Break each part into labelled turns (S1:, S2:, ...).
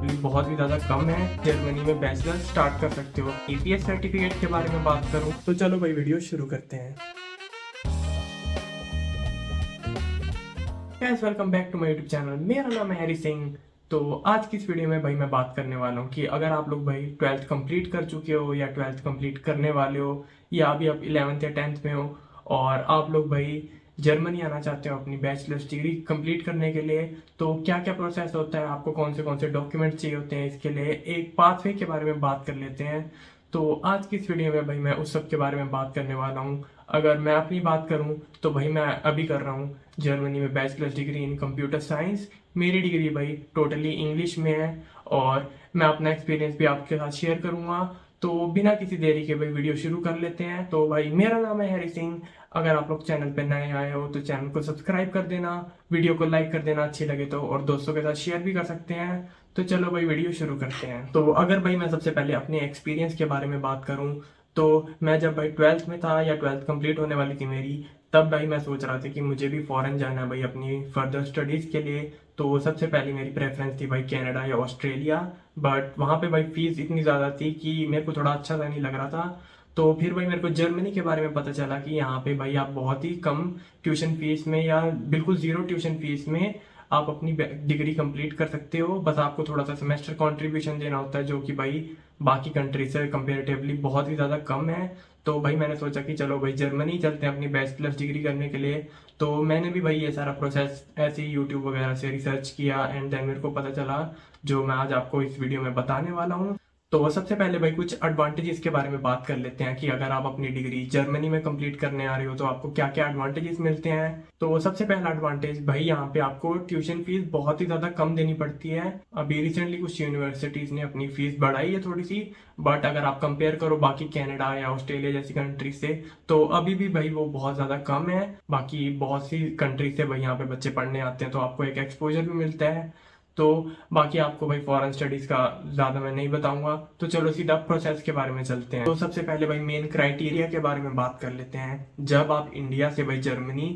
S1: बहुत ही ज़्यादा कम है। जर्मनी में बैचलर स्टार्ट कर सकते हो। ईपीएस सर्टिफिकेट के बारे में बात करूँ तो चलो भाई वीडियो शुरू करते हैं। Guys welcome back to my YouTube channel. मेरा नाम है हैरी सिंह। तो आज की इस वीडियो में भाई मैं बात करने वाला हूँ कि अगर आप लोग भाई 12th कंप्लीट कर चुके हो या 12th कंप्लीट करने वाले हो या अभी आप 11th या 10th में हो और आप लोग भाई जर्मनी आना चाहते हो अपनी बैचलर्स डिग्री कंप्लीट करने के लिए, तो क्या क्या प्रोसेस होता है, आपको कौन से डॉक्यूमेंट चाहिए होते हैं, इसके लिए एक पाथवे के बारे में बात कर लेते हैं। तो आज की इस वीडियो में भाई मैं उस सब के बारे में बात करने वाला हूँ। अगर मैं अपनी बात करूँ तो भाई मैं अभी कर रहा हूँ जर्मनी में bachelors degree in computer science. मेरी डिग्री भाई टोटली इंग्लिश में है और मैं अपना एक्सपीरियंस भी आपके साथ शेयर करूँगा। तो बिना किसी देरी के भाई वीडियो शुरू कर लेते हैं। तो भाई मेरा नाम है हैरी सिंह। अगर आप लोग चैनल पर नए आए हो तो चैनल को सब्सक्राइब कर देना, वीडियो को लाइक कर देना अच्छी लगे तो, और दोस्तों के साथ शेयर भी कर सकते हैं। तो चलो भाई वीडियो शुरू करते हैं। तो अगर भाई मैं सबसे पहले अपने एक्सपीरियंस के बारे में बात करूं तो मैं जब भाई 12th में था या 12th कंप्लीट होने वाली थी मेरी, तब भाई मैं सोच रहा था कि मुझे भी फॉरेन जाना है भाई अपनी फर्दर स्टडीज़ के लिए। तो सबसे पहले मेरी प्रेफरेंस थी भाई कनाडा या ऑस्ट्रेलिया। बट वहाँ पे भाई फीस इतनी ज़्यादा थी कि मेरे को थोड़ा अच्छा सा नहीं लग रहा था। तो फिर भाई मेरे को जर्मनी के बारे में पता चला कि यहाँ पे भाई आप बहुत ही कम ट्यूशन फीस में या बिल्कुल ज़ीरो ट्यूशन फीस में आप अपनी डिग्री कंप्लीट कर सकते हो। बस आपको थोड़ा सा सेमेस्टर कंट्रीब्यूशन देना होता है, जो कि भाई बाकी कंट्री से कंपेरेटिवली बहुत ही ज़्यादा कम है। तो भाई मैंने सोचा कि चलो भाई जर्मनी चलते हैं अपनी बैचलर्स डिग्री करने के लिए। तो मैंने भी भाई ये सारा प्रोसेस ऐसे ही यूट्यूब वगैरह से रिसर्च किया एंड देन मेरे को पता चला जो मैं आज आपको इस वीडियो में बताने वाला हूँ। तो सबसे पहले भाई कुछ एडवांटेजेस के बारे में बात कर लेते हैं कि अगर आप अपनी डिग्री जर्मनी में कंप्लीट करने आ रहे हो तो आपको क्या क्या एडवांटेजेस मिलते हैं। तो सबसे पहला एडवांटेज भाई यहाँ पे आपको ट्यूशन फीस बहुत ही ज़्यादा कम देनी पड़ती है। अभी रिसेंटली कुछ यूनिवर्सिटीज़ ने अपनी फीस बढ़ाई है थोड़ी सी, बट अगर आप कंपेयर करो बाकी कनाडा या ऑस्ट्रेलिया जैसी कंट्री से तो अभी भी भाई वो बहुत ज़्यादा कम है। बाकी बहुत सी कंट्री से भाई यहाँ पे बच्चे पढ़ने आते हैं तो आपको एक एक्सपोजर भी मिलता है। तो बाकी आपको भाई फॉरेन स्टडीज़ का ज़्यादा मैं नहीं बताऊंगा। तो चलो सीधा प्रोसेस के बारे में चलते हैं। तो सबसे पहले भाई मेन क्राइटेरिया के बारे में बात कर लेते हैं। जब आप इंडिया से भाई जर्मनी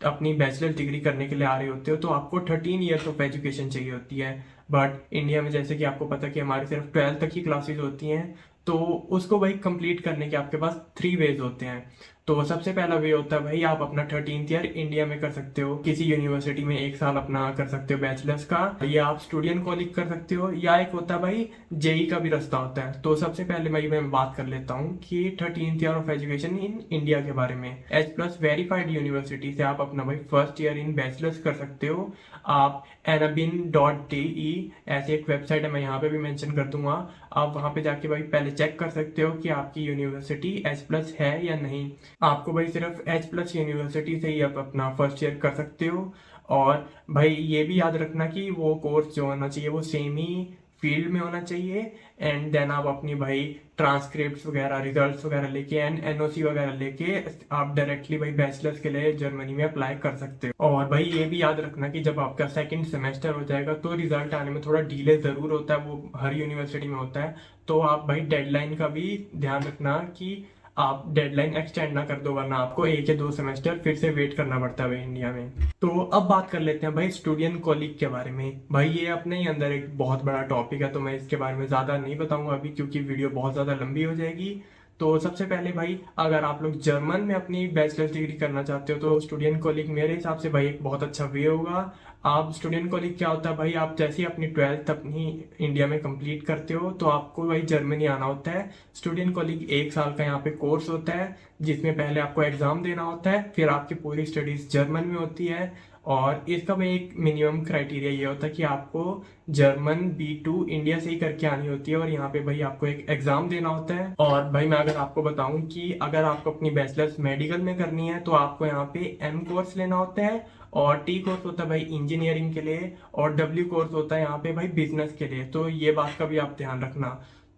S1: अपनी बैचलर डिग्री करने के लिए आ रहे होते हो तो आपको 13 ईयर्स ऑफ एजुकेशन चाहिए होती है। बट इंडिया में जैसे कि आपको पता है कि हमारी सिर्फ 12th तक ही क्लासेस होती हैं। तो उसको भाई कंप्लीट करने के आपके पास 3 वेज होते हैं। तो सबसे पहला वे होता है भाई आप अपना 13th ईयर इंडिया में कर सकते हो, किसी यूनिवर्सिटी में एक साल अपना कर सकते हो बैचलर्स का, या आप स्टूडेंट कॉलेज कर सकते हो, या एक होता है भाई जेई का भी रास्ता होता है। तो सबसे पहले भाई मैं बात कर लेता हूँ कि 13th year of education in India के बारे में। एच प्लस वेरीफाइड यूनिवर्सिटी से आप अपना भाई फर्स्ट ईयर इन बैचलर्स कर सकते हो। आप anabin.de ऐसी एक वेबसाइट है, मैं यहाँ पे भी मेंशन कर दूंगा। आप वहाँ पे जाके भाई पहले चेक कर सकते हो कि आपकी यूनिवर्सिटी एच प्लस है या नहीं। आपको भाई सिर्फ एच प्लस यूनिवर्सिटी से ही आप अपना फर्स्ट ईयर कर सकते हो। और भाई ये भी याद रखना कि वो कोर्स जो होना चाहिए वो सेम ही फील्ड में होना चाहिए। एंड देन आप अपनी भाई ट्रांसक्रिप्ट वगैरह, रिजल्ट्स वगैरह लेके एंड एनओसी वगैरह लेके आप डायरेक्टली भाई बैचलर्स के लिए जर्मनी में अप्लाई कर सकते हो। और भाई ये भी याद रखना कि जब आपका सेकंड सेमेस्टर हो जाएगा तो रिजल्ट आने में थोड़ा डिले ज़रूर होता है, वो हर यूनिवर्सिटी में होता है। तो आप भाई डेडलाइन का भी ध्यान रखना कि आप डेडलाइन एक्सटेंड ना कर दो, वरना आपको 1 या 2 सेमेस्टर फिर से वेट करना पड़ता है भाई इंडिया में। तो अब बात कर लेते हैं भाई स्टूडेंट कॉलिग के बारे में। भाई ये अपने ही अंदर एक बहुत बड़ा टॉपिक है, तो मैं इसके बारे में ज़्यादा नहीं बताऊंगा अभी क्योंकि वीडियो बहुत ज़्यादा लंबी हो जाएगी। तो सबसे पहले भाई अगर आप लोग जर्मन में अपनी बैचलर्स डिग्री करना चाहते हो तो स्टूडेंट कॉलिग मेरे हिसाब से भाई एक बहुत अच्छा वे होगा। आप स्टूडेंट कॉलिग क्या होता है भाई, आप जैसे ही अपनी 12th अपनी इंडिया में कंप्लीट करते हो तो आपको भाई जर्मनी आना होता है। स्टूडेंट कॉलिग 1 साल का यहाँ पे कोर्स होता है जिसमें पहले आपको एग्जाम देना होता है, फिर आपकी पूरी स्टडीज जर्मन में होती है। और इसका भाई एक मिनिमम क्राइटेरिया ये होता है कि आपको जर्मन B2 इंडिया से ही करके आनी होती है और यहाँ पे भाई आपको एक एग्जाम देना होता है। और भाई मैं अगर आपको बताऊं कि अगर आपको अपनी बैचलर्स मेडिकल में करनी है तो आपको यहाँ पे M कोर्स लेना होता है, और T कोर्स होता है भाई इंजीनियरिंग के लिए, और W कोर्स होता है यहाँ पे भाई बिजनेस के लिए। तो ये बात का भी आप ध्यान रखना।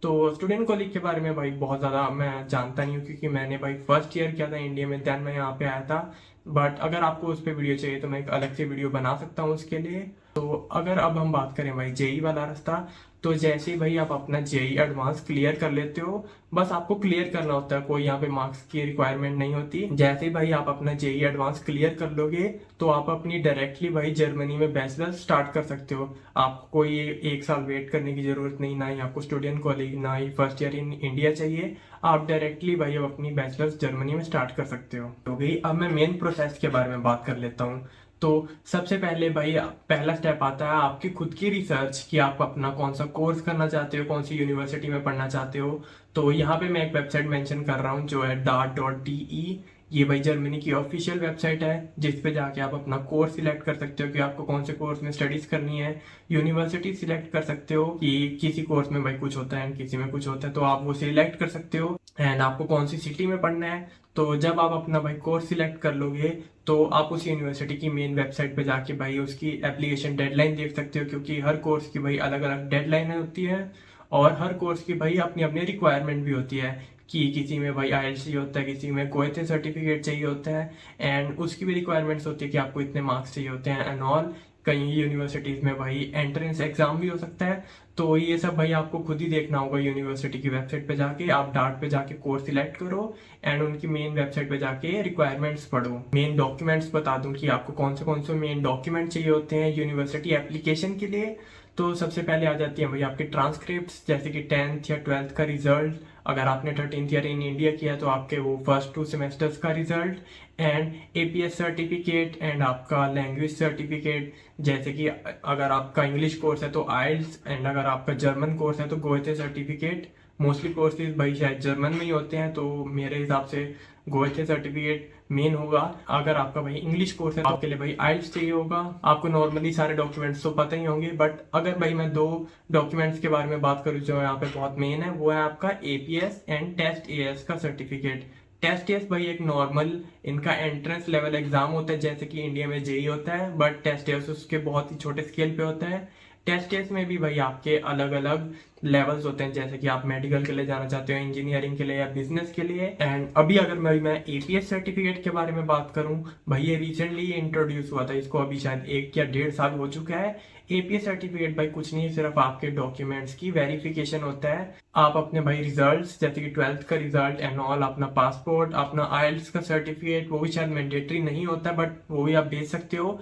S1: तो स्टूडेंट कॉलेज के बारे में भाई बहुत ज़्यादा मैं जानता नहीं हूँ क्योंकि मैंने भाई फर्स्ट ईयर किया था इंडिया में, देन मैं यहाँ पे आया था। बट अगर आपको उस पर वीडियो चाहिए तो मैं एक अलग से वीडियो बना सकता हूँ उसके लिए। तो अगर अब हम बात करें भाई जेई वाला रास्ता, तो जैसे ही भाई आप अपना जेई एडवांस क्लियर कर लेते हो, बस आपको क्लियर करना होता है, कोई यहाँ पे मार्क्स की रिक्वायरमेंट नहीं होती। जैसे ही भाई आप अपना जेई एडवांस क्लियर कर लोगे तो आप अपनी डायरेक्टली भाई जर्मनी में बैचलर स्टार्ट कर सकते हो। आपको कोई 1 साल वेट करने की जरूरत नहीं, ना ही आपको स्टूडेंट कॉलेज, ना ही फर्स्ट ईयर इन इंडिया चाहिए। आप डायरेक्टली भाई अब अपनी बैचलर्स जर्मनी में स्टार्ट कर सकते हो। तो भाई अब मैं मेन प्रोसेस के बारे में बात कर लेता हूँ। तो सबसे पहले भाई पहला स्टेप आता है आपकी खुद की रिसर्च, कि आप अपना कौन सा कोर्स करना चाहते हो, कौन सी यूनिवर्सिटी में पढ़ना चाहते हो। तो यहाँ पे मैं एक वेबसाइट मेंशन कर रहा हूँ जो है dart.de। ये भाई जर्मनी की ऑफिशियल वेबसाइट है, जिस पे जाके आप अपना कोर्स सिलेक्ट कर सकते हो कि आपको कौन से कोर्स में स्टडीज करनी है। यूनिवर्सिटी सिलेक्ट कर सकते हो कि किसी कोर्स में भाई कुछ होता है एंड किसी में कुछ होता है, तो आप वो सिलेक्ट कर सकते हो। एंड आपको कौन सी सिटी में पढ़ना है, तो जब आप अपना भाई कोर्स सिलेक्ट कर लोगे तो आप उस यूनिवर्सिटी की मेन वेबसाइट पे जाके भाई उसकी एप्लीकेशन डेडलाइन देख सकते हो, क्योंकि हर कोर्स की भाई अलग अलग डेडलाइन होती है और हर कोर्स की भाई अपनी अपनी रिक्वायरमेंट भी होती है, कि किसी में भाई आईएलटीएस चाहिए होता है, किसी में गोएथे सर्टिफिकेट चाहिए होता है, एंड उसकी भी रिक्वायरमेंट्स होती है कि आपको इतने मार्क्स चाहिए होते हैं एंड ऑल। कई यूनिवर्सिटीज़ में भाई एंट्रेंस एग्जाम भी हो सकता है। तो ये सब भाई आपको खुद ही देखना होगा यूनिवर्सिटी की वेबसाइट पे जाके। आप डार्ट पे जाके कोर्स सिलेक्ट करो एंड उनकी मेन वेबसाइट पे जाके रिक्वायरमेंट्स पढ़ो। मेन डॉक्यूमेंट्स बता दूं कि आपको कौन से मेन डॉक्यूमेंट चाहिए होते हैं यूनिवर्सिटी एप्लीकेशन के लिए। तो सबसे पहले आ जाती है भाई आपके ट्रांसक्रिप्ट, जैसे कि 10th या 12th का रिजल्ट। अगर आपने 13th ईयर इन इंडिया किया तो आपके वो फर्स्ट 2 सेमेस्टर्स का result, and APS certificate, and आपका लैंग्वेज सर्टिफिकेट, जैसे कि अगर आपका इंग्लिश कोर्स है तो आइल्स, एंड अगर आपका जर्मन कोर्स है तो गोएथे सर्टिफिकेट। मोस्टली कोर्सेज भाई शायद जर्मन में ही होते हैं, तो मेरे हिसाब से गोएथे सर्टिफिकेट मेन होगा। अगर आपका भाई इंग्लिश कोर्स है तो आपके लिए भाई आइल्स चाहिए होगा। आपको नॉर्मली सारे डॉक्यूमेंट्स तो पता ही होंगे, बट अगर भाई मैं 2 डॉक्यूमेंट्स के बारे में बात करूँ जो यहाँ पे बहुत मेन है, वो है आपका एपीएस एंड टेस्ट एएस का सर्टिफिकेट। टेस्ट एएस भाई एक नॉर्मल इनका एंट्रेंस लेवल एग्जाम होता है, जैसे कि इंडिया में जेई होता है, बट टेस्ट एएस उसके बहुत ही छोटे स्केल पे होता है। टेस्ट एएस में भी भाई आपके अलग अलग लेवल्स होते हैं, जैसे कि आप मेडिकल के लिए जाना चाहते हो, इंजीनियरिंग के लिए या बिजनेस के लिए। एंड अभी अगर मैं एपीएस सर्टिफिकेट के बारे में बात करूं, भाई ये रिसेंटली इंट्रोड्यूस हुआ था, इसको अभी शायद 1 या 1.5 साल हो चुका है। एपीएस सर्टिफिकेट भाई कुछ नहीं है, सिर्फ आपके डॉक्यूमेंट्स की वेरिफिकेशन होता है। आप अपने भाई रिजल्ट्स, जैसे कि 12th का रिजल्ट एंड ऑल, अपना पासपोर्ट, अपना आइल्स का सर्टिफिकेट, वो भी शायद मैंडेटरी नहीं होता बट वो भी आप भेज सकते हो।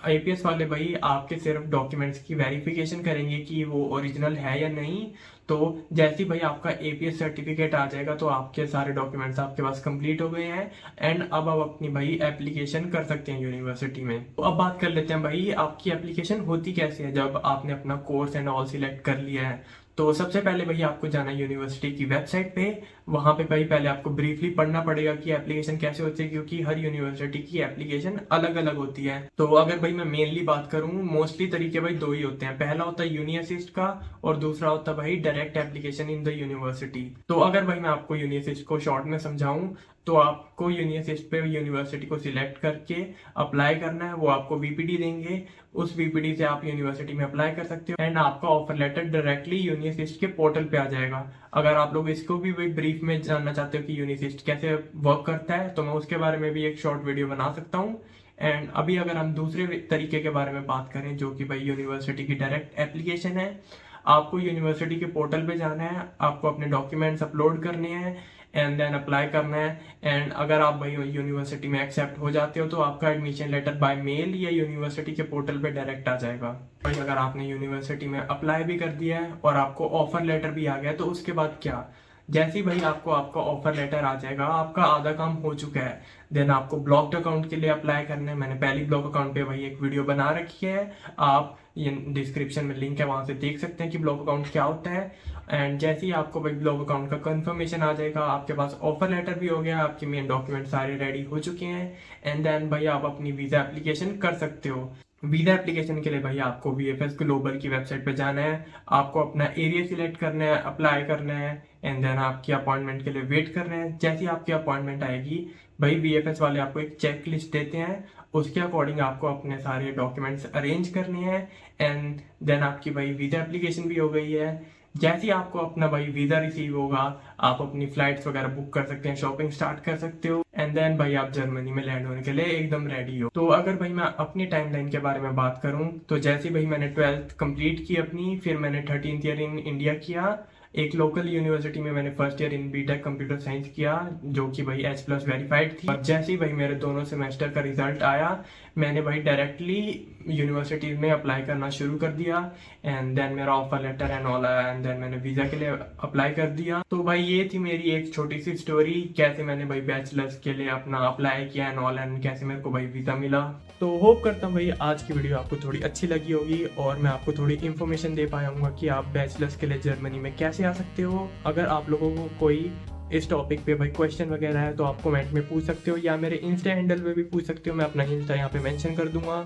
S1: आईपीएस वाले भाई आपके सिर्फ डॉक्यूमेंट्स की वेरिफिकेशन करेंगे कि वो ओरिजिनल है या नहीं। तो जैसे ही भाई आपका एपीएस सर्टिफिकेट आ जाएगा तो आपके सारे डॉक्यूमेंट्स आपके पास कंप्लीट हो गए हैं, एंड अब आप अपनी भाई एप्लीकेशन कर सकते हैं यूनिवर्सिटी में। तो अब बात कर लेते हैं भाई आपकी एप्लीकेशन होती कैसे है जब आपने अपना कोर्स एंड ऑल सिलेक्ट कर लिया है। तो सबसे पहले भाई आपको जाना है यूनिवर्सिटी की वेबसाइट पे। वहां पे भाई पहले आपको ब्रीफली पढ़ना पड़ेगा कि एप्लीकेशन कैसे होती है, क्योंकि हर यूनिवर्सिटी की एप्लीकेशन अलग अलग होती है। तो अगर भाई मैं मेनली बात करूं, मोस्टली तरीके भाई 2 ही होते हैं। पहला होता है यूनिअसिस्ट का और दूसरा होता है भाई direct application in the university. तो अगर भाई मैं आपको यूनिअसिस्ट को शॉर्ट में समझाऊं, तो आपको यूनिअसिस्ट पे यूनिवर्सिटी को सिलेक्ट करके अप्लाई करना है। वो आपको वीपीडी देंगे, उस वीपीडी से आप यूनिवर्सिटी में अप्लाई कर सकते हो, एंड आपका ऑफर लेटर डायरेक्टली यूनिअसिस्ट के पोर्टल पे आ जाएगा। अगर आप लोग इसको भी ब्रीफ में जानना चाहते हो कि यूनिअसिस्ट कैसे वर्क करता है, तो मैं उसके बारे में भी एक शॉर्ट वीडियो बना सकता हूँ। एंड अभी अगर हम दूसरे तरीके के बारे में बात करें, जो कि भाई यूनिवर्सिटी की डायरेक्ट एप्लीकेशन है, आपको यूनिवर्सिटी के पोर्टल पे जाना है, आपको अपने डॉक्यूमेंट्स अपलोड करने हैं एंड देन अप्लाई करना है। एंड अगर आप भाई यूनिवर्सिटी में एक्सेप्ट हो जाते हो तो आपका एडमिशन लेटर बाय मेल या यूनिवर्सिटी के पोर्टल पे डायरेक्ट आ जाएगा। भाई अगर आपने यूनिवर्सिटी में अप्लाई भी कर दिया है और आपको ऑफर लेटर भी आ गया, तो उसके बाद क्या? जैसे ही भाई आपको आपका ऑफर लेटर आ जाएगा, आपका आधा काम हो चुका है। देन आपको ब्लॉक्ड अकाउंट के लिए अप्लाई करना है। मैंने पहली ब्लॉक अकाउंट पे भाई एक वीडियो बना रखी है, आप ये डिस्क्रिप्शन में लिंक है, वहां से देख सकते हैं कि ब्लॉक अकाउंट क्या होता है। एंड जैसे ही आपको भाई ब्लॉक अकाउंट का कंफर्मेशन आ जाएगा, आपके पास ऑफर लेटर भी हो गया, आपके मेन डॉक्यूमेंट सारे रेडी हो चुके हैं, एंड देन भाई आप अपनी वीजा एप्लीकेशन कर सकते हो। वीजा एप्लीकेशन के लिए भाई आपको वीएफएस ग्लोबल की वेबसाइट पे जाना है, आपको अपना एरिया सिलेक्ट करना है, अप्लाई करना है, एंड देन आपकी अपॉइंटमेंट के लिए वेट करना है। जैसे ही आपकी अपॉइंटमेंट आएगी, भाई वीएफएस वाले आपको एक चेक लिस्ट देते हैं, उसके अकॉर्डिंग आपको अपने सारे डॉक्यूमेंट्स अरेंज करने हैं, एंड देन आपकी भाई वीजा एप्लीकेशन भी हो गई है। जैसे ही आपको अपना भाई वीज़ा रिसीव होगा, आप अपनी फ्लाइट्स वगैरह बुक कर सकते हैं, शॉपिंग स्टार्ट कर सकते हो, एंड देन भाई आप जर्मनी में लैंड होने के लिए एकदम रेडी हो। तो अगर भाई मैं अपनी टाइमलाइन के बारे में बात करूं, तो जैसे भाई मैंने 12th कंप्लीट की अपनी, फिर मैंने 13th ईयर इन इंडिया किया। एक लोकल यूनिवर्सिटी में मैंने first year in BTech computer science किया, जो कि भाई H+ वेरीफाइड थी। और जैसे ही भाई मेरे दोनों सेमेस्टर का रिजल्ट आया, मैंने भाई डायरेक्टली यूनिवर्सिटीज़ में अप्लाई करना शुरू कर दिया, एंड देन मेरा ऑफर लेटर एंड ऑल आया, एंड देन मैंने वीज़ा के लिए अप्लाई कर दिया। तो भाई ये थी मेरी एक छोटी सी स्टोरी, कैसे मैंने भाई बैचलर्स के लिए अपना अप्लाई किया एंड ऑल, एंड कैसे मेरे को भाई वीज़ा मिला। तो होप करता हूँ भाई आज की वीडियो आपको थोड़ी अच्छी लगी होगी, और मैं आपको थोड़ी इन्फॉर्मेशन दे पाया हूँ कि आप बैचलर्स के लिए जर्मनी में कैसे आ सकते हो। अगर आप लोगों को कोई इस टॉपिक पे भाई क्वेश्चन वगैरह है तो आप कमेंट में पूछ सकते हो, या मेरे इंस्टा हैंडल पे भी पूछ सकते हो, मैं अपना इंस्टा यहाँ पे मेंशन कर दूंगा।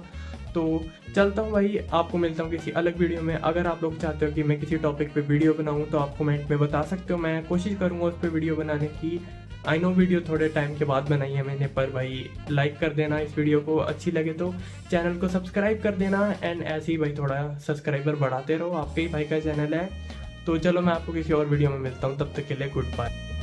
S1: तो चलता हूँ भाई, आपको मिलता हूँ किसी अलग वीडियो में। अगर आप लोग चाहते हो कि मैं किसी टॉपिक पे वीडियो बनाऊँ तो आप कमेंट में बता सकते हो, मैं कोशिश करूँगा उस पर वीडियो बनाने की। आई नो वीडियो थोड़े टाइम के बाद बनाई है मैंने, पर भाई लाइक कर देना इस वीडियो को, अच्छी लगे तो चैनल को सब्सक्राइब कर देना, एंड ऐसे ही भाई थोड़ा सब्सक्राइबर बढ़ाते रहो, आपके ही भाई का चैनल है। तो चलो मैं आपको किसी और वीडियो में मिलता हूँ, तब तक के लिए गुड बाय।